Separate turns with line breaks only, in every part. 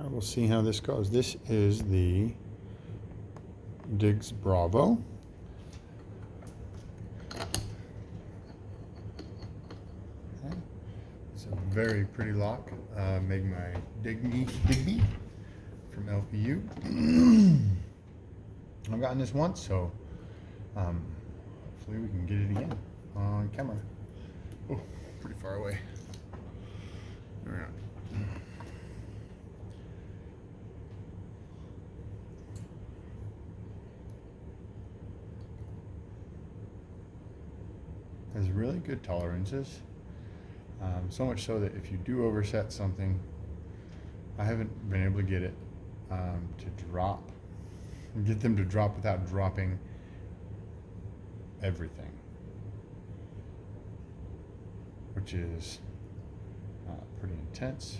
All right, we'll see how this goes. This is the Digby Bravo. Okay. It's a very pretty lock, made by Digby from LPU. I've gotten this once, so hopefully we can get it again on camera. Oh, pretty far away. All right. Has really good tolerances. So much so that if you do overset something, I haven't been able to get it to drop, get them to drop without dropping everything, which is pretty intense.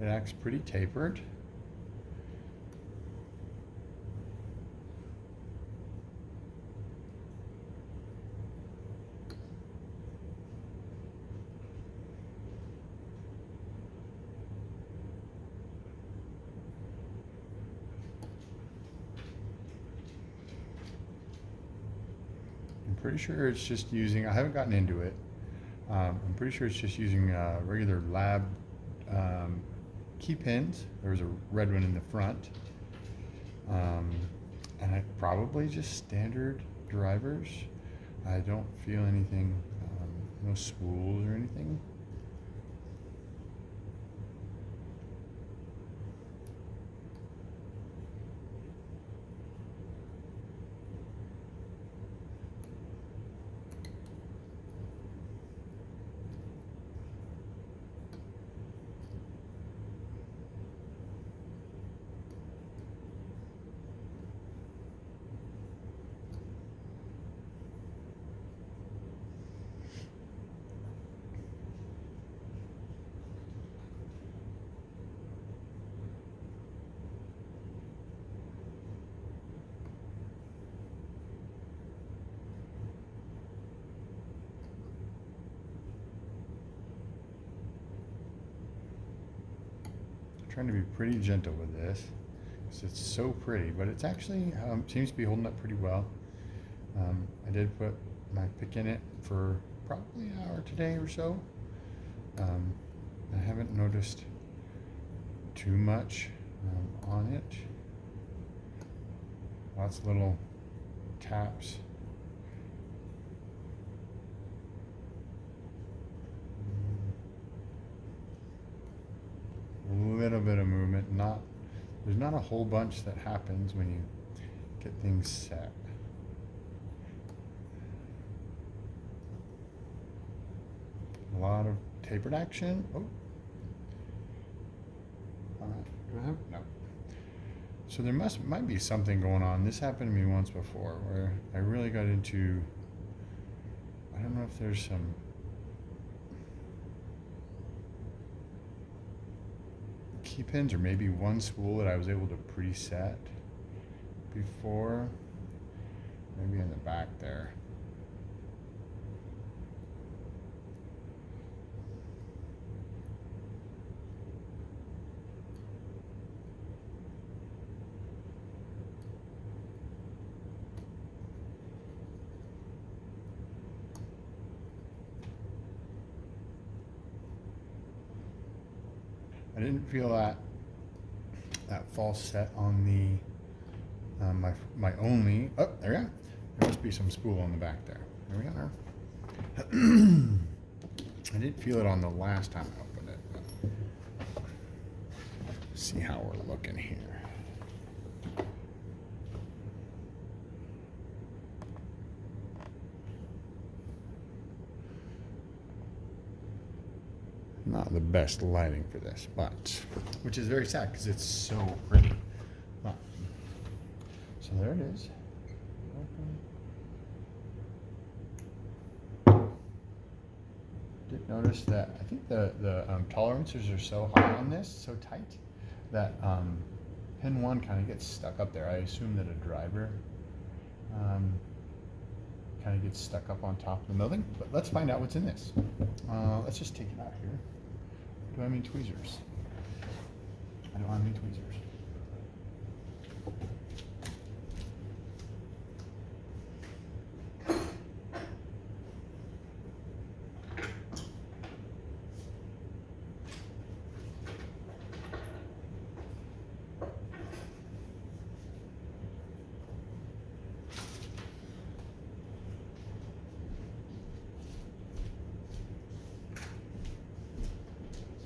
It acts pretty tapered. I'm pretty sure it's just using, I haven't gotten into it. I'm pretty sure it's just using regular lab key pins. There's a red one in the front. And I probably just standard drivers. I don't feel anything, no spools or anything. Trying to be pretty gentle with this because it's so pretty, but it's actually seems to be holding up pretty well. I did put my pick in it for probably an hour today or so. I haven't noticed too much on it. Lots of little taps. A little bit of movement. There's not a whole bunch that happens when you get things set. A lot of tapered action. Oh. Do I have? No. So there might be something going on. This happened to me once before where I really got into, I don't know if there's some key pins or maybe one spool that I was able to preset before, maybe in the back there. I didn't feel that false set on the my only. Oh, there we go. There must be some spool on the back there. There we are. I didn't feel it on the last time I opened it. Let's see how we're looking here. Not the best lighting for this, but which is very sad because it's so pretty. But, so there it is. Did notice that I think the tolerances are so high on this, so tight, that pin 1 kind of gets stuck up there. I assume that a driver kind of gets stuck up on top of the molding. But let's find out what's in this. Let's just take it out here. Do I have any tweezers? I don't have any tweezers.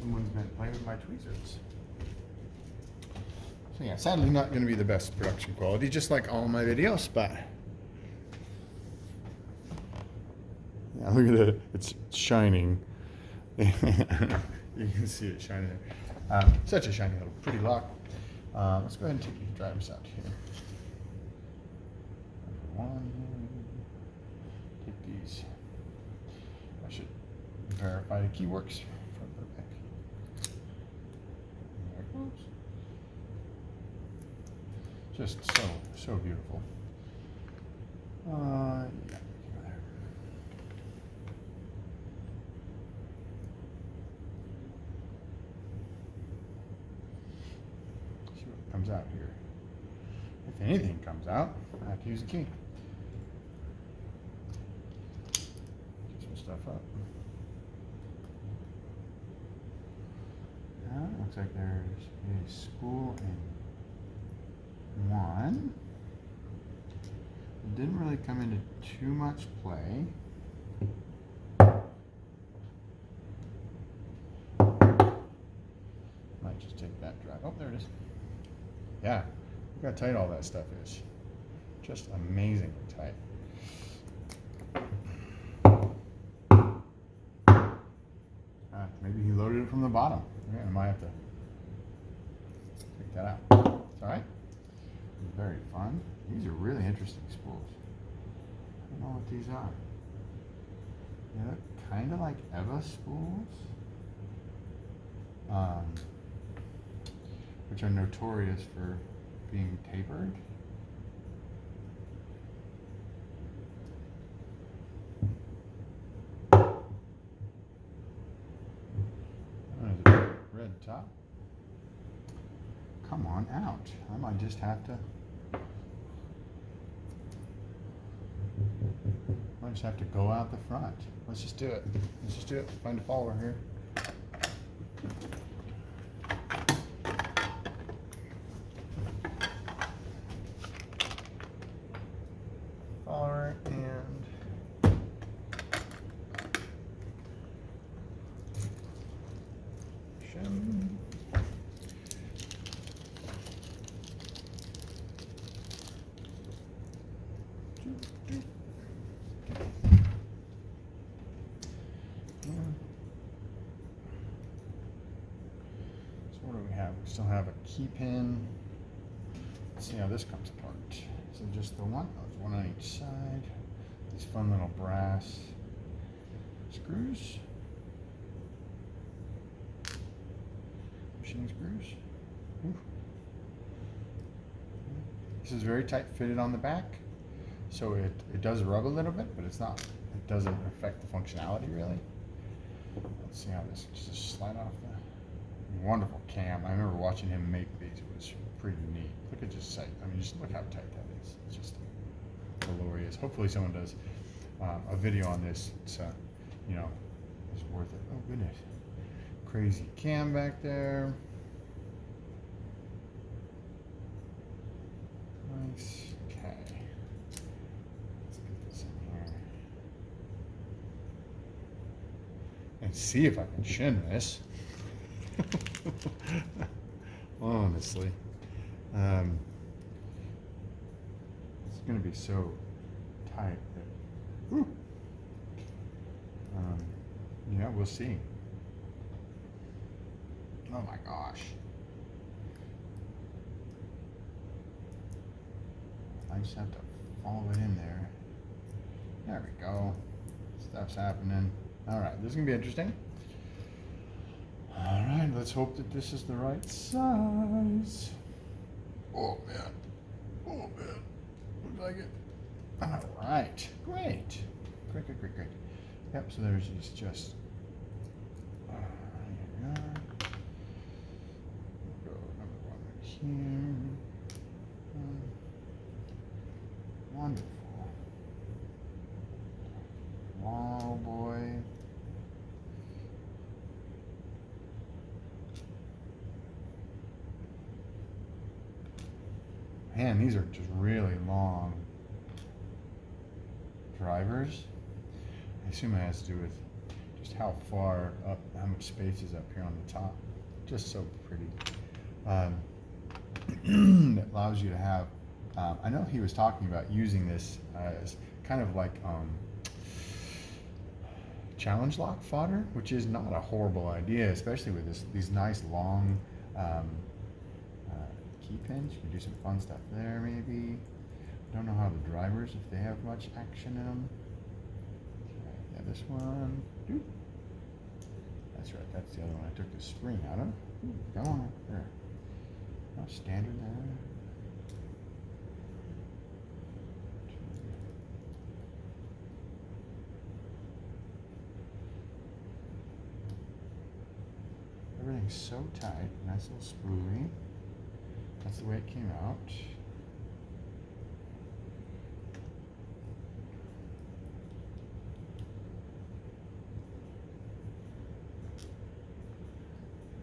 Someone's been playing with my tweezers. So yeah, sadly not going to be the best production quality, just like all my videos, but yeah, look at it, it's shining. You can see it shining. Such a shiny little pretty lock. Let's go ahead and take these drivers out here. One, take these. I should verify the key works from the back. There it goes. Just so beautiful. Yeah, there. See what comes out here. If anything comes out, I have to use a key. Get some stuff up. Looks like there's a spool and one. It didn't really come into too much play. Might just take that drive. Oh, there it is. Yeah, look how tight all that stuff is. Just amazingly tight. Maybe he loaded it from the bottom. Yeah, I might have to take that out. It's all right. Very fun. These are really interesting spools. I don't know what these are. They look kind of like Eva spools, which are notorious for being tapered. There's a red top. Come on out. I might just have to. Go out the front. Let's just do it. Let's just do it. Find a follower here. Follower and shim. What do we have? We still have a key pin. Let's see how this comes apart. So just the one, there's one on each side. These fun little brass screws. Machine screws. Ooh. This is very tight fitted on the back. So it does rub a little bit, but it doesn't affect the functionality really. Let's see how this just slide off the wonderful cam. I remember watching him make these. It was pretty neat. Look at just sight. I mean, just look how tight that is. It's just glorious. Hopefully someone does a video on this. It's you know, it's worth it. Oh goodness, crazy cam back there. Nice. Okay. Let's get this in here and see if I can shim this. Honestly, it's going to be so tight that, whew, yeah, we'll see. Oh my gosh. I just have to follow it in there. There we go. Stuff's happening. All right, this is going to be interesting. All right, let's hope that this is the right size. Oh man, looks like it. All right, great. Great, great, great, great. Yep, so there's just here we are. Go number one right here. Wonderful. Wow, boy. Man, these are just really long drivers. I assume it has to do with just how far up, how much space is up here on the top. Just so pretty. It allows you to have, I know he was talking about using this as kind of like challenge lock fodder, which is not a horrible idea, especially with these nice long key pins. You can do some fun stuff there maybe. Don't know how the drivers, if they have much action in them. Okay, yeah, this one. Doop. That's right, that's the other one I took the spring out of. Ooh, come on, there. No standard there. Everything's so tight, nice little spoolie. That's the way it came out.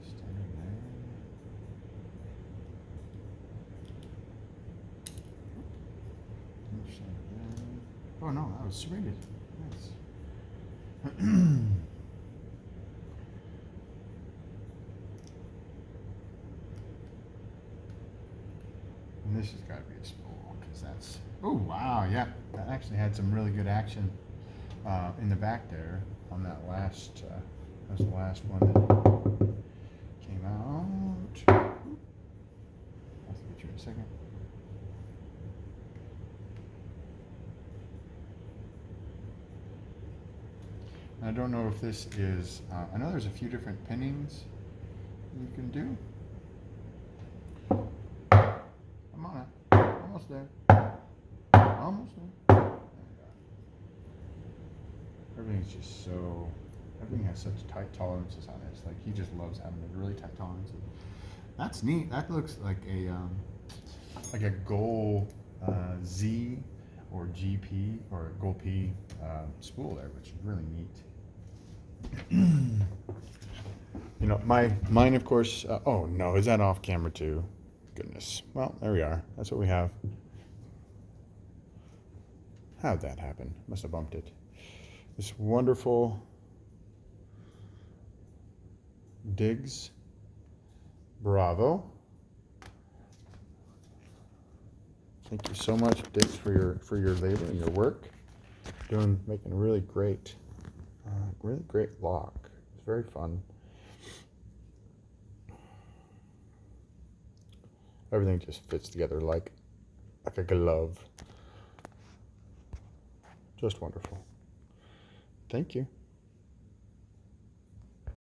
Standard there. Standard there. Oh no, that was serrated. Nice. And this has got to be a spool, because that's, oh wow, yeah, that actually had some really good action in the back there on that last, that was the last one that came out. I'll get you in a second. I don't know if this is, I know there's a few different pinnings you can do. I'm on it. Almost there. Almost there. There we go. Everything's just so, everything has such tight tolerances on it. It's like he just loves having a really tight tolerances. That's neat. That looks like a goal Z or GP or a goal P spool there, which is really neat. You know, mine of course, oh no, is that off camera too? Goodness. Well, there we are. That's what we have. How'd that happen? Must have bumped it. This wonderful Digby Bravo. Thank you so much, Diggs, for your labor and your work. Making a really great lock. It's very fun. Everything just fits together like a glove. Just wonderful. Thank you.